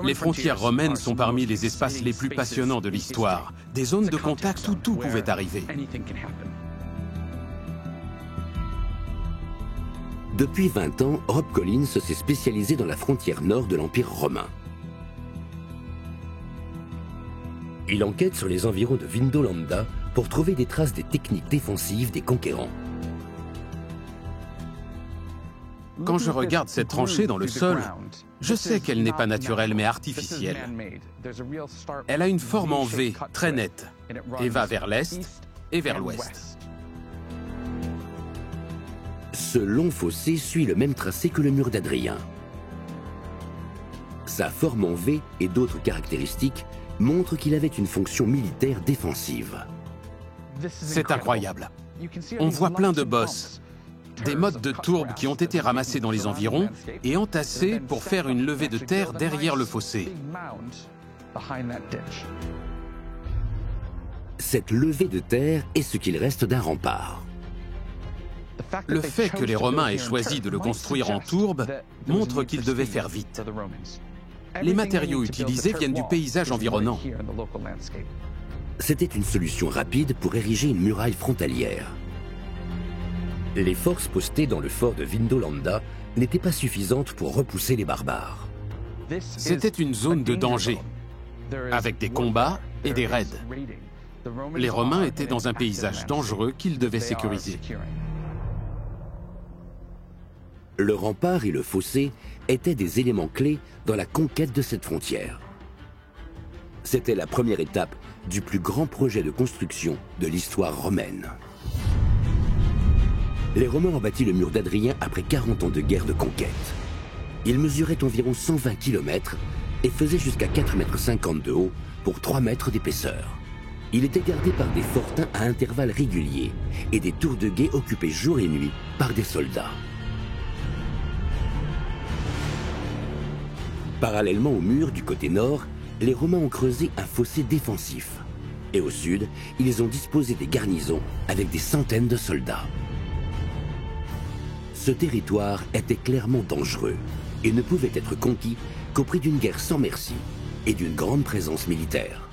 Les frontières romaines sont parmi les espaces les plus passionnants de l'histoire, des zones de contact où tout pouvait arriver. Depuis 20 ans, Rob Collins s'est spécialisé dans la frontière nord de l'Empire romain. Il enquête sur les environs de Vindolanda pour trouver des traces des techniques défensives des conquérants. Quand je regarde cette tranchée dans le sol, je sais qu'elle n'est pas naturelle mais artificielle. Elle a une forme en V très nette et va vers l'est et vers l'ouest. Ce long fossé suit le même tracé que le mur d'Adrien. Sa forme en V et d'autres caractéristiques montrent qu'il avait une fonction militaire défensive. C'est incroyable. On voit plein de bosses, des mottes de tourbe qui ont été ramassées dans les environs et entassées pour faire une levée de terre derrière le fossé. Cette levée de terre est ce qu'il reste d'un rempart. Le fait que les Romains aient choisi de le construire en tourbe montre qu'ils devaient faire vite. Les matériaux utilisés viennent du paysage environnant. C'était une solution rapide pour ériger une muraille frontalière. Les forces postées dans le fort de Vindolanda n'étaient pas suffisantes pour repousser les barbares. C'était une zone de danger, avec des combats et des raids. Les Romains étaient dans un paysage dangereux qu'ils devaient sécuriser. Le rempart et le fossé étaient des éléments clés dans la conquête de cette frontière. C'était la première étape du plus grand projet de construction de l'histoire romaine. Les Romains ont bâti le mur d'Adrien après 40 ans de guerre de conquête. Il mesurait environ 120 km et faisait jusqu'à 4,50 m de haut pour 3 mètres d'épaisseur. Il était gardé par des fortins à intervalles réguliers et des tours de guet occupées jour et nuit par des soldats. Parallèlement au mur du côté nord, les Romains ont creusé un fossé défensif. Et au sud, ils ont disposé des garnisons avec des centaines de soldats. Ce territoire était clairement dangereux et ne pouvait être conquis qu'au prix d'une guerre sans merci et d'une grande présence militaire.